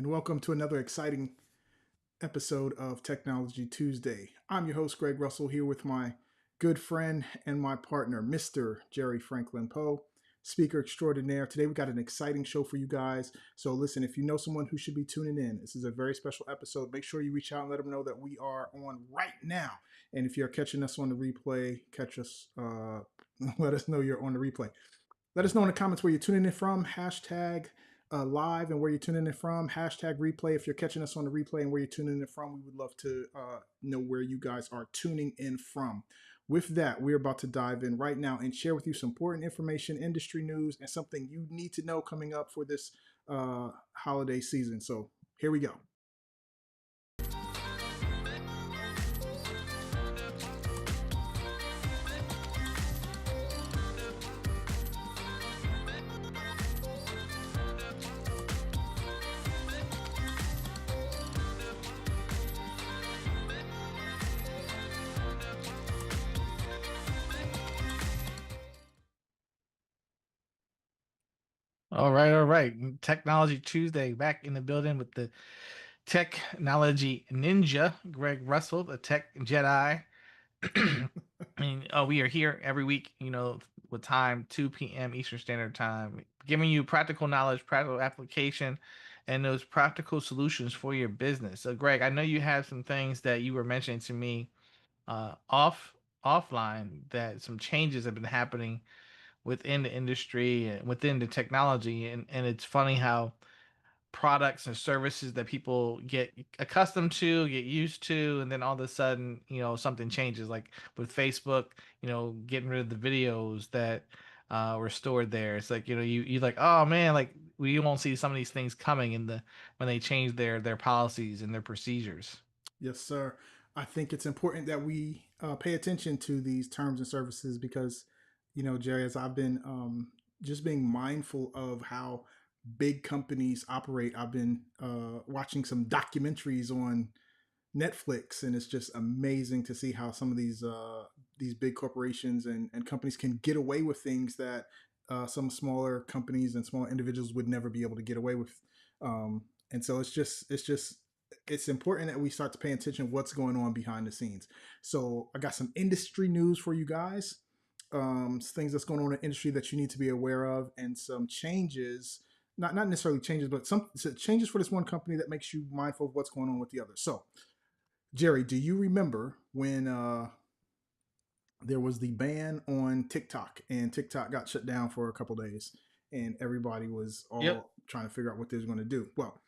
and welcome to another exciting episode of Technology Tuesday. I'm your host, Greg Russell, here with my good friend and my partner, Mr. Jerry Franklin Poe, speaker extraordinaire. Today, we got an exciting show for you guys. So, listen, if you know someone who should be tuning in, this is a very special episode. Make sure you reach out and let them know that we are on right now. And if you're catching us on the replay, let us know you're on the replay. Let us know in the comments where you're tuning in from, hashtag live and where you're tuning in from, hashtag replay. If you're catching us on the replay and where you're tuning in from, we would love to know where you guys are tuning in from. With that, we're about to dive in right now and share with you some important information, industry news, and something you need to know coming up for this holiday season. So here we go. All right. Technology Tuesday back in the building with the technology ninja, Greg Russell, the tech Jedi. We are here every week, with time 2 p.m. Eastern Standard Time, giving you practical knowledge, practical application, and those practical solutions for your business. So, Greg, I know you have some things that you were mentioning to me offline, that some changes have been happening within the industry and within the technology, and it's funny how products and services that people get accustomed to, get used to, and then all of a sudden, something changes, like with Facebook, getting rid of the videos that were stored there. It's like, you like, oh man, like we won't see some of these things coming when they change their policies and their procedures. Yes, sir. I think it's important that we pay attention to these terms and services because, Jerry, as I've been just being mindful of how big companies operate, I've been watching some documentaries on Netflix, and it's just amazing to see how some of these big corporations and companies can get away with things that some smaller companies and small individuals would never be able to get away with. And so it's important that we start to pay attention to what's going on behind the scenes. So I got some industry news for you guys, things that's going on in the industry that you need to be aware of, and some changes. Not necessarily changes, but some changes for this one company that makes you mindful of what's going on with the other. So, Jerry, do you remember when there was the ban on TikTok and TikTok got shut down for a couple days and everybody was Yep. all trying to figure out what they was going to do? Well,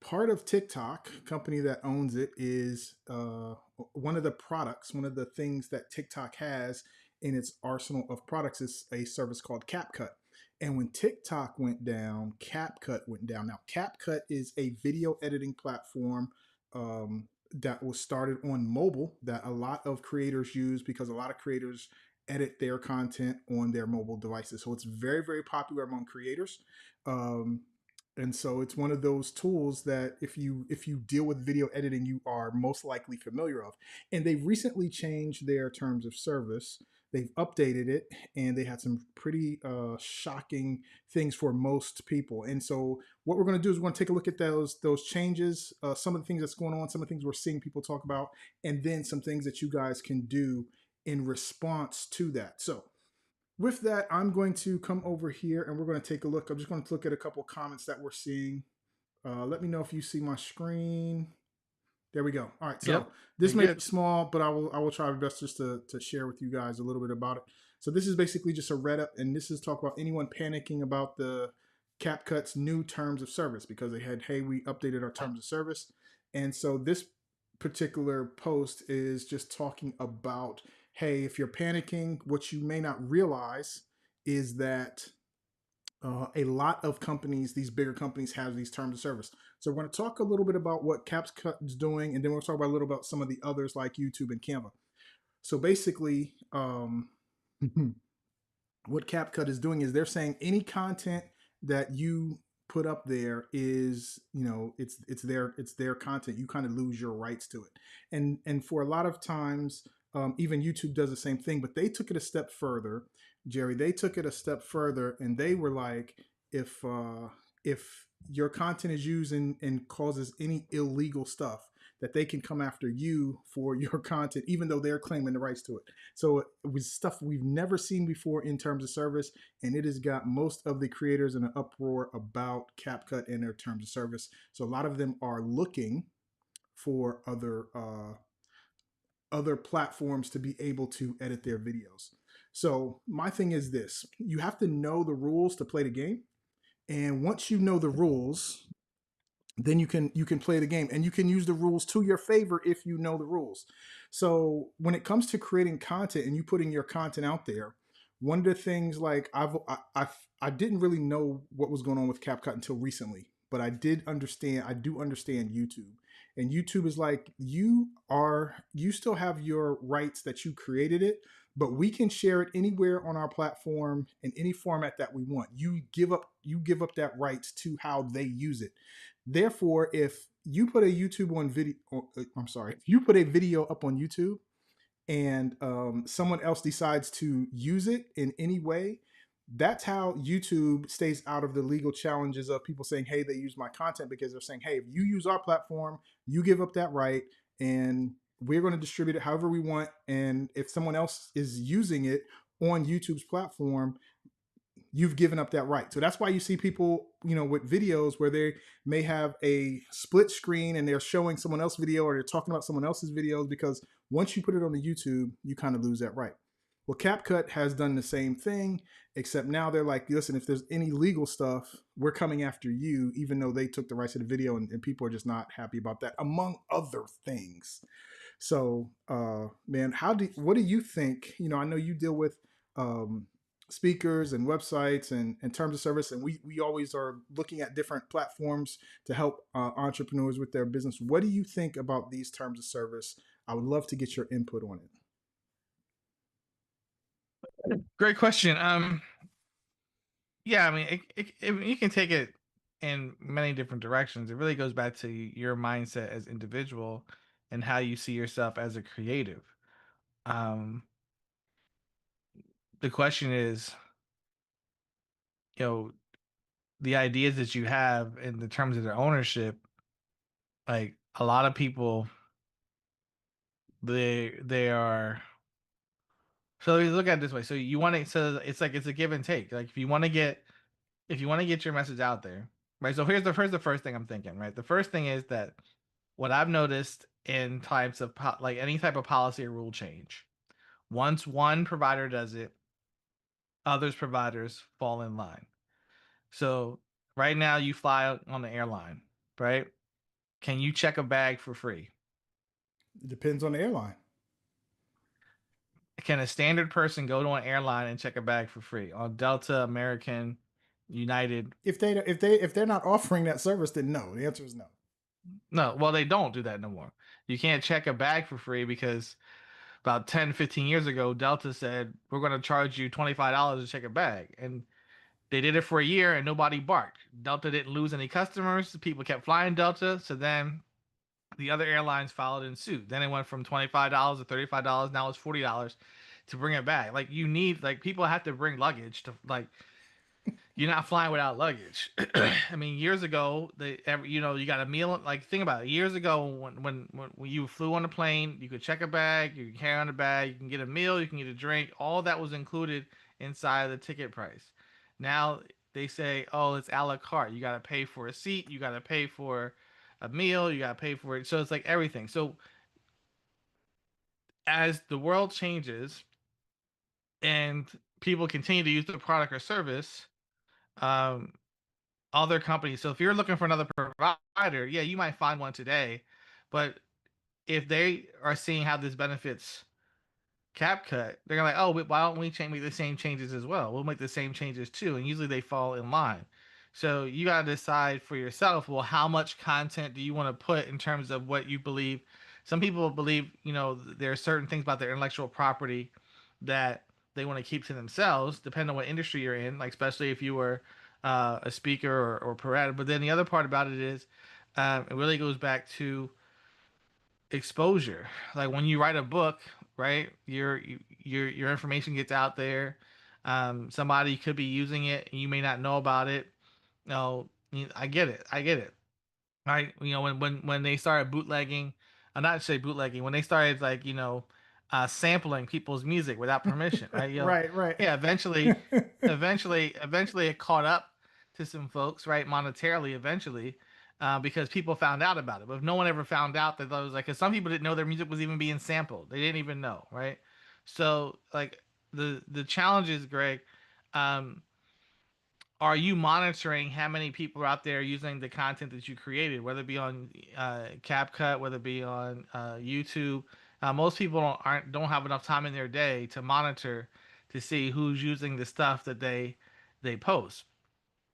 part of TikTok, company that owns it, is one of the things that TikTok has in its arsenal of products is a service called CapCut. And when TikTok went down, CapCut went down. Now, CapCut is a video editing platform that was started on mobile that a lot of creators use because a lot of creators edit their content on their mobile devices. So it's very, very popular among creators. Um, and so it's one of those tools that if you deal with video editing, you are most likely familiar of. And they've recently changed their terms of service. They've updated it, and they had some pretty shocking things for most people. And so what we're going to do is we're going to take a look at those changes, some of the things that's going on, some of the things we're seeing people talk about, and then some things that you guys can do in response to that. So with that, I'm going to come over here and we're going to take a look. I'm just going to look at a couple comments that we're seeing. Let me know if you see my screen. There we go. All right. So Yep. this You're may be good. small, but I will try my best just to share with you guys a little bit about it. So this is basically just a Reddit, and this is talk about anyone panicking about the CapCut's new terms of service because they had, hey, we updated our terms of service. And so this particular post is just talking about, hey, if you're panicking, what you may not realize is that a lot of companies, these bigger companies, have these terms of service. So we're going to talk a little bit about what CapCut is doing, and then we'll talk about a little about some of the others like YouTube and Canva. So basically, what CapCut is doing is they're saying any content that you put up there is, it's their content. You kind of lose your rights to it, and for a lot of times, even YouTube does the same thing, but they took it a step further. Jerry, they took it a step further, and they were like, if your content is used and causes any illegal stuff, that they can come after you for your content, even though they're claiming the rights to it. So it was stuff we've never seen before in terms of service, and it has got most of the creators in an uproar about CapCut and their terms of service. So a lot of them are looking for other platforms to be able to edit their videos. So my thing is this: you have to know the rules to play the game, and once you know the rules, then you can play the game, and you can use the rules to your favor if you know the rules. So when it comes to creating content and you putting your content out there, one of the things, like I didn't really know what was going on with CapCut until recently, but I do understand YouTube. And YouTube is like, you still have your rights that you created it, but we can share it anywhere on our platform in any format that we want. You give up that rights to how they use it. Therefore, if you put a YouTube on video, I'm sorry, if you put a video up on YouTube and someone else decides to use it in any way, that's how YouTube stays out of the legal challenges of people saying, hey, they use my content, because they're saying, hey, if you use our platform, you give up that right, and we're going to distribute it however we want. And if someone else is using it on YouTube's platform, you've given up that right. So that's why you see people, with videos where they may have a split screen and they're showing someone else's video, or they're talking about someone else's videos, because once you put it on the YouTube, you kind of lose that right. Well, CapCut has done the same thing, except now they're like, listen, if there's any legal stuff, we're coming after you, even though they took the rights to the video, and people are just not happy about that, among other things. So, man, what do you think? I know you deal with um, speakers and websites and terms of service, and we always are looking at different platforms to help entrepreneurs with their business. What do you think about these terms of service? I would love to get your input on it. Great question. Yeah, I mean, you can take it in many different directions. It really goes back to your mindset as individual and how you see yourself as a creative. Um, the question is, you know, the ideas that you have in the terms of their ownership. Like a lot of people, they are. So you look at it this way. So you want to. So it's like it's a give and take. Like if you want to get your message out there, right? So here's the first thing I'm thinking, right? The first thing is that what I've noticed in types of like any type of policy or rule change, once one provider does it, others providers fall in line. So right now you fly on the airline, right? Can you check a bag for free? It depends on the airline. Can a standard person go to an airline and check a bag for free on Delta, American, United? If they're not offering that service, then no. The answer is no. No, well, they don't do that no more. You can't check a bag for free because about 10, 15 years ago, Delta said, we're going to charge you $25 to check a bag. And they did it for a year and nobody barked. Delta didn't lose any customers. People kept flying Delta. So then the other airlines followed in suit. Then it went from $25 to $35. Now it's $40 to bring it back. Like you need, like people have to bring luggage to like, you're not flying without luggage. I mean, years ago, you got a meal. Like, think about it. Years ago, when you flew on a plane, you could check a bag, you can carry on a bag, you can get a meal, you can get a drink. All that was included inside of the ticket price. Now they say, oh, it's a la carte. You got to pay for a seat, you got to pay for a meal, you got to pay for it. So it's like everything. So as the world changes and people continue to use the product or service, um, other companies. So if you're looking for another provider, yeah, you might find one today, but if they are seeing how this benefits CapCut, they're gonna like, oh, why don't we make the same changes as well? We'll make the same changes too, and usually they fall in line. So you gotta decide for yourself. Well, how much content do you want to put in terms of what you believe? Some people believe, there are certain things about their intellectual property that they want to keep to themselves, depending on what industry you're in. Like especially if you were a speaker or provider. But then the other part about it is, it really goes back to exposure. Like when you write a book, right? Your information gets out there. Somebody could be using it, and you may not know about it. I get it. I get it. Right? You know, when they started bootlegging, not to say bootlegging, when they started like sampling people's music without permission, right? Right, right. Yeah. Eventually, it caught up to some folks, right? Monetarily, eventually, because people found out about it. But if no one ever found out, that was like, because some people didn't know their music was even being sampled. They didn't even know, right? So like the challenge is, Greg. Um, are you monitoring how many people are out there using the content that you created, whether it be on CapCut, whether it be on YouTube? Most people don't have enough time in their day to monitor to see who's using the stuff that they post.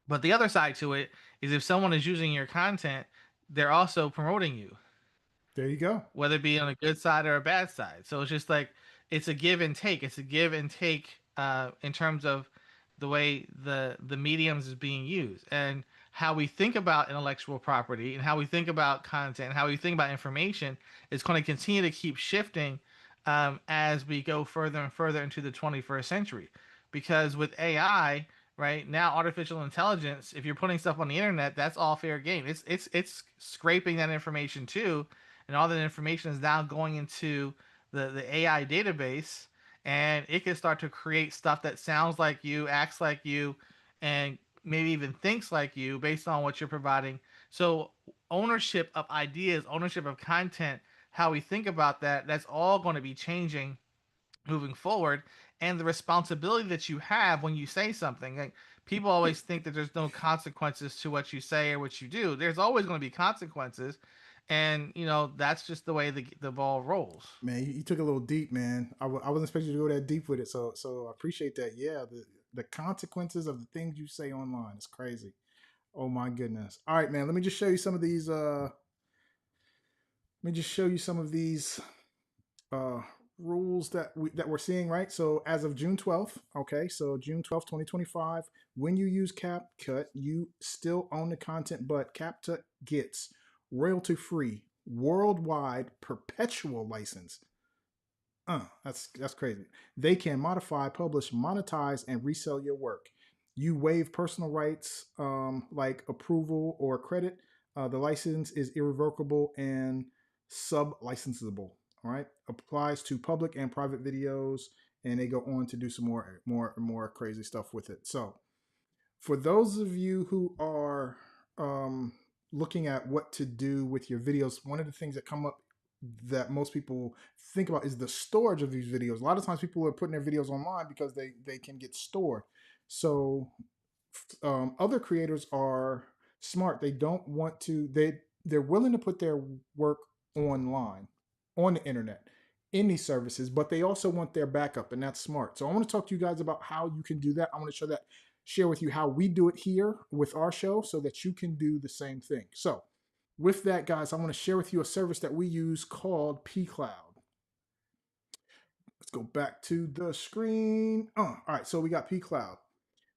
But the other side to it is if someone is using your content, they're also promoting you, There you go. whether it be on a good side or a bad side. So it's just like it's a give and take. It's a give and take in terms of the way the mediums is being used and how we think about intellectual property and how we think about content and how we think about information is going to continue to keep shifting as we go further and further into the 21st century. Because with AI, right now, artificial intelligence, if you're putting stuff on the internet, that's all fair game. It's scraping that information too, and all that information is now going into the AI database, and it can start to create stuff that sounds like you, acts like you, and maybe even thinks like you based on what you're providing. So ownership of ideas, ownership of content, how we think about that, that's all going to be changing moving forward, and the responsibility that you have when you say something. Like, people always think that there's no consequences to what you say or what you do. There's always going to be consequences, and that's just the way the ball rolls. Man, you took a little deep, man. I wasn't expecting you to go that deep with it, so I appreciate that. Yeah, the consequences of the things you say online is crazy. Oh my goodness. All right, man. Let me just show you some of these. Let me just show you some of these uh, rules that we're seeing. Right. So as of June 12th, okay. So June 12th, 2025. When you use CapCut, you still own the content, but CapCut gets royalty free worldwide perpetual license. That's crazy. They can modify, publish, monetize, and resell your work. You waive personal rights like approval or credit. The license is irrevocable and sub licensable. All right, applies to public and private videos, and they go on to do some more crazy stuff with it. So for those of you who are um, looking at what to do with your videos, one of the things that come up that most people think about is the storage of these videos. A lot of times people are putting their videos online because they can get stored. So other creators are smart. They don't want to. They're willing to put their work online on the internet in these services, but they also want their backup, and that's smart. So I want to talk to you guys about how you can do that. I want to share with you how we do it here with our show, so that you can do the same thing. So with that, guys, I want to share with you a service that we use called pCloud. Let's go back to the screen. All right, so we got pCloud.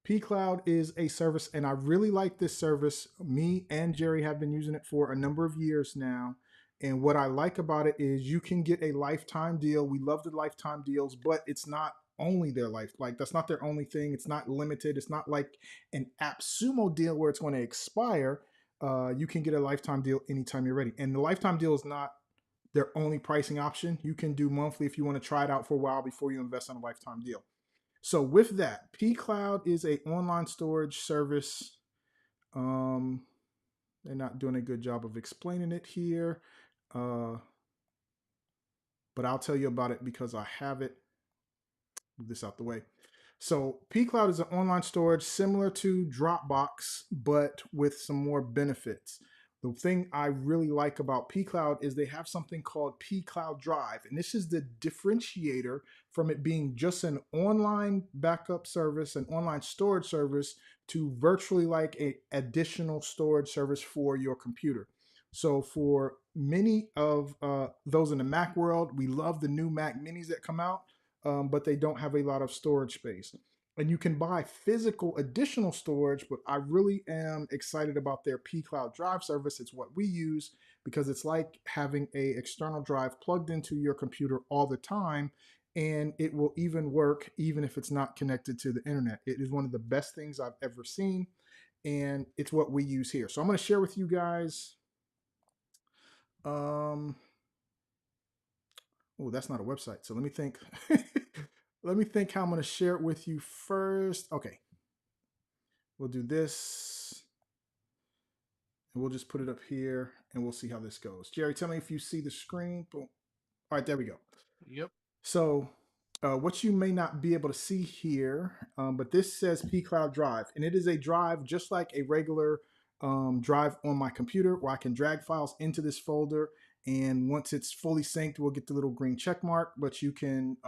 pCloud is a service, and I really like this service. Me and Jerry have been using it for a number of years now. And what I like about it is you can get a lifetime deal. We love the lifetime deals, but it's not only their life. Like, that's not their only thing. It's not limited. It's not like an AppSumo deal where it's going to expire. You can get a lifetime deal anytime you're ready. And the lifetime deal is not their only pricing option. You can do monthly if you want to try it out for a while before you invest in a lifetime deal. So with that, pCloud is a online storage service. Um, they're not doing a good job of explaining it here, uh, but I'll tell you about it because I have it. Move this out the way. So pCloud is an online storage similar to Dropbox, but with some more benefits. The thing I really like about pCloud is they have something called pCloud Drive, and this is the differentiator from it being just an online backup service, an online storage service, to virtually like a additional storage service for your computer. So for many of those in the Mac world, we love the new Mac Minis that come out, but they don't have a lot of storage space. And you can buy physical additional storage, but I really am excited about their pCloud Drive service. It's what we use because it's like having a external drive plugged into your computer all the time, and it will even work even if it's not connected to the internet. It is one of the best things I've ever seen. and it's what we use here. So I'm going to share with you guys. Um, oh, that's not a website. So let me think. Let me think how I'm going to share it with you first. Okay, we'll do this, and we'll just put it up here, and we'll see how this goes. Jerry, tell me if you see the screen. Boom. All right, there we go. Yep. So what you may not be able to see here, but this says pCloud Drive, and it is a drive just like a regular drive on my computer where I can drag files into this folder. And once it's fully synced, we'll get the little green check mark, but you can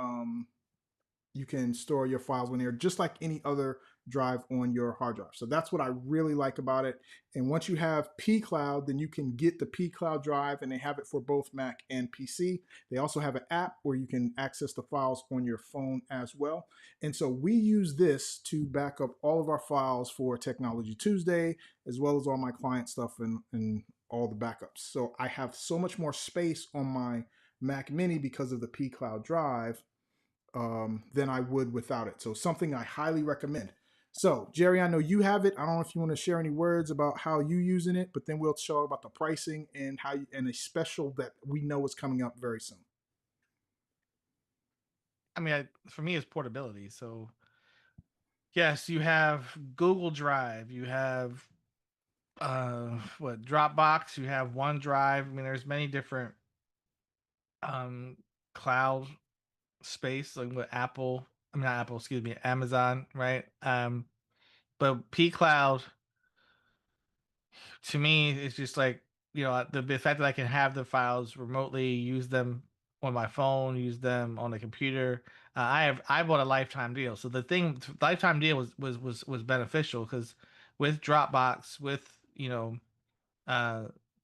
store your files in there just like any other drive on your hard drive. So that's what I really like about it. And once you have pCloud, then you can get the pCloud drive, and they have it for both Mac and PC. They also have an app where you can access the files on your phone as well. And so we use this to back up all of our files for Technology Tuesday, as well as all my client stuff and all the backups. So I have so much more space on my Mac Mini because of the pCloud drive than I would without it. So something I highly recommend. So Jerry, I know you have it. I don't know if you want to share any words about how you using it, but then we'll show about the pricing and how you, and a special that we know is coming up very soon. I mean, for me, it's portability. So yes, you have Google Drive, you have what Dropbox, you have OneDrive. I mean, there's many different um cloud space like with Apple. I mean, not Apple, excuse me, Amazon, right? But P Cloud to me it's just like the fact that I can have the files remotely, use them on my phone, use them on the computer. I bought a lifetime deal, so the lifetime deal was beneficial because with Dropbox, with uh,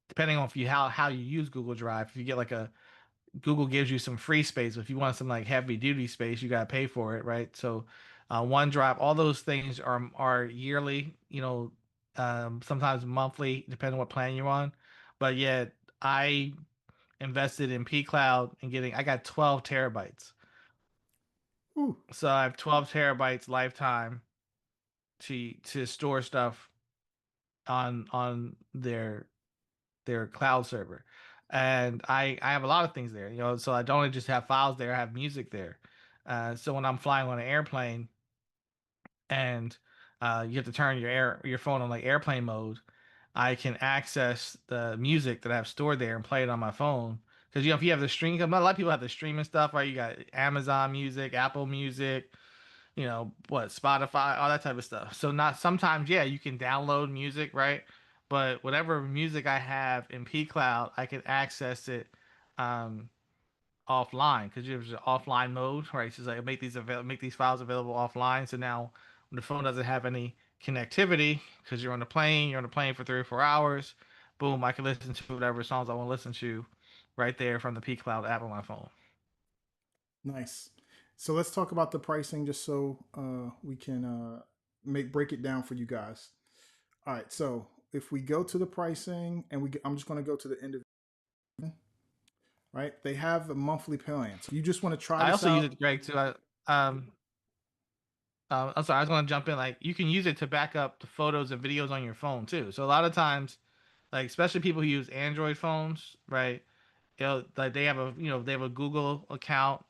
depending on if you how you use Google Drive, if you get like a Google gives you some free space. If you want some like heavy duty space, you gotta pay for it, right? So, OneDrive, all those things are yearly, sometimes monthly, depending on what plan you're on. But yet, I invested in P Cloud and I got 12 terabytes. Ooh, So I have 12 terabytes lifetime to store stuff on their cloud server. And I have a lot of things there, so I don't only just have files there, I have music there. So when I'm flying on an airplane and you have to turn your phone on like airplane mode, I can access the music that I have stored there and play it on my phone. Because if you have the stream, a lot of people have the streaming stuff, right? You got Amazon Music, Apple Music, what, Spotify, all that type of stuff. So not sometimes, yeah, you can download music, right? But whatever music I have in P Cloud, I can access it um, offline because there's an offline mode, right? So it's like make these files available offline. So now when the phone doesn't have any connectivity because you're on the plane for 3 or 4 hours, boom, I can listen to whatever songs I want to listen to right there from the P Cloud app on my phone. nice. So let's talk about the pricing just so we can make break it down for you guys. All right. So if we go to the pricing and I'm just going to go to the end of it, right? They have a monthly plan. So you just want to try I this also use out. it, Greg, too. I'm sorry, I was going to jump in. Like, you can use it to back up the photos and videos on your phone too. So a lot of times, like especially people who use Android phones, right? Like they have a Google account,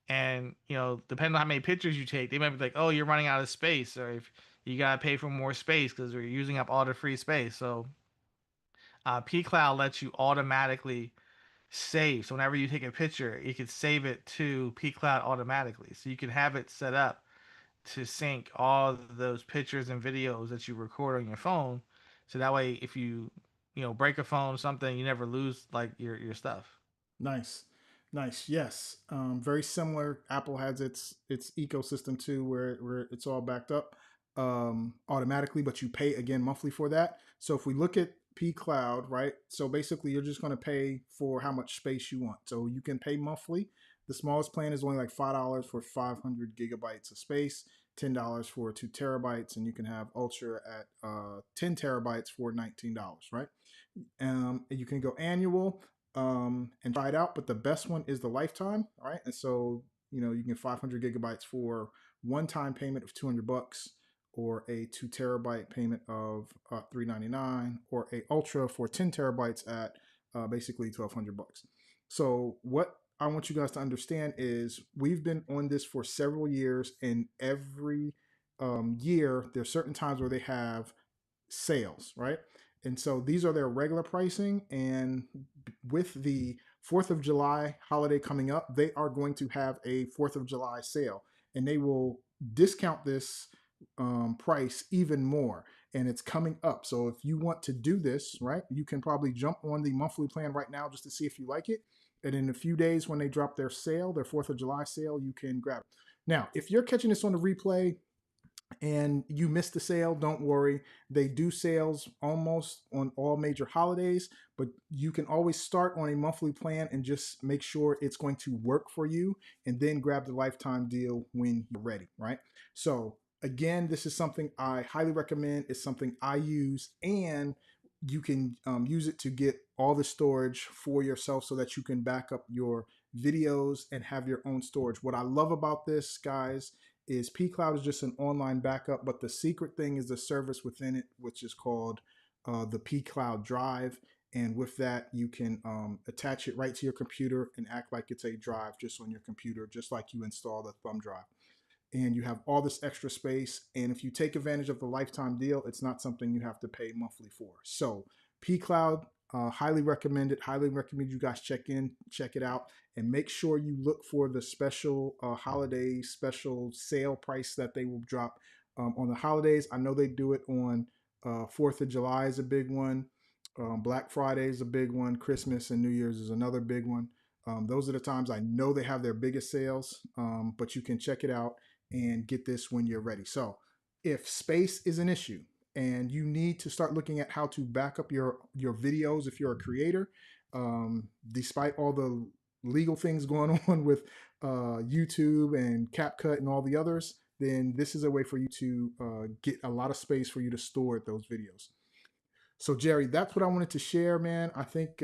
and depending on how many pictures you take, they might be like, oh, you're running out of space, or if you gotta pay for more space because we're using up all the free space. So pCloud lets you automatically save. So whenever you take a picture, you can save it to pCloud automatically. So you can have it set up to sync all those pictures and videos that you record on your phone. So that way, if you break a phone or something, you never lose like your stuff. Nice, nice. Yes, very similar. Apple has its ecosystem too, where it's all backed up automatically, but you pay again monthly for that. So if we look at P Cloud, right? So basically, you're just going to pay for how much space you want. So you can pay monthly. The smallest plan is only like $5 for 500 gigabytes of space. $10 for 2 terabytes, and you can have Ultra at 10 terabytes for $19, right? You can go annual and try it out, but the best one is the lifetime, right? And so you can get 500 gigabytes for one time payment of $200, or a 2 terabyte payment of $399, or a Ultra for 10 terabytes at basically $1,200. So what I want you guys to understand is we've been on this for several years, and every year there's certain times where they have sales, right? And so these are their regular pricing. And with the 4th of July holiday coming up, they are going to have a 4th of July sale, and they will discount this price even more. And it's coming up. So if you want to do this, right, you can probably jump on the monthly plan right now just to see if you like it. And in a few days, when they drop their sale, their 4th of July sale, you can grab it. Now, if you're catching this on the replay and you missed the sale, don't worry. They do sales almost on all major holidays, but you can always start on a monthly plan and just make sure it's going to work for you, and then grab the lifetime deal when you're ready, right? So again, this is something I highly recommend. It's something I use, and you can use it to get all the storage for yourself so that you can back up your videos and have your own storage. What I love about this, guys, is pCloud is just an online backup, but the secret thing is the service within it, which is called the pCloud Drive. And with that, you can attach it right to your computer and act like it's a drive just on your computer, just like you install the thumb drive. And you have all this extra space. And if you take advantage of the lifetime deal, it's not something you have to pay monthly for. So pCloud, highly recommend it. Highly recommend you guys check it out, and make sure you look for the special holiday special sale price that they will drop on the holidays. I know they do it on 4th of July is a big one. Black Friday is a big one. Christmas and New Year's is another big one. Those are the times I know they have their biggest sales, but you can check it out and get this when you're ready. So if space is an issue and you need to start looking at how to back up your videos if you're a creator, despite all the legal things going on with YouTube and CapCut and all the others, then this is a way for you to get a lot of space for you to store those videos. So Jerry, that's what I wanted to share, man. I think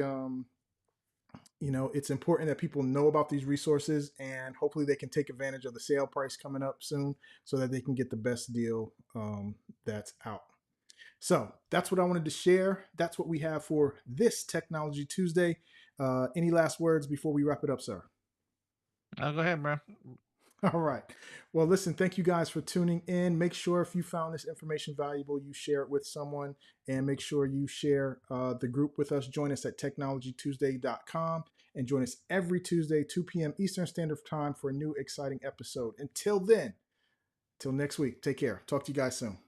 it's important that people know about these resources, and hopefully they can take advantage of the sale price coming up soon so that they can get the best deal that's out. So that's what I wanted to share. That's what we have for this Technology Tuesday. Any last words before we wrap it up, sir? Go ahead, bro. All right. Well, listen, thank you guys for tuning in. Make sure if you found this information valuable, you share it with someone, and make sure you share the group with us. Join us at technologytuesday.com, and join us every Tuesday, 2 p.m. Eastern Standard Time for a new exciting episode. Until then, till next week, take care. Talk to you guys soon.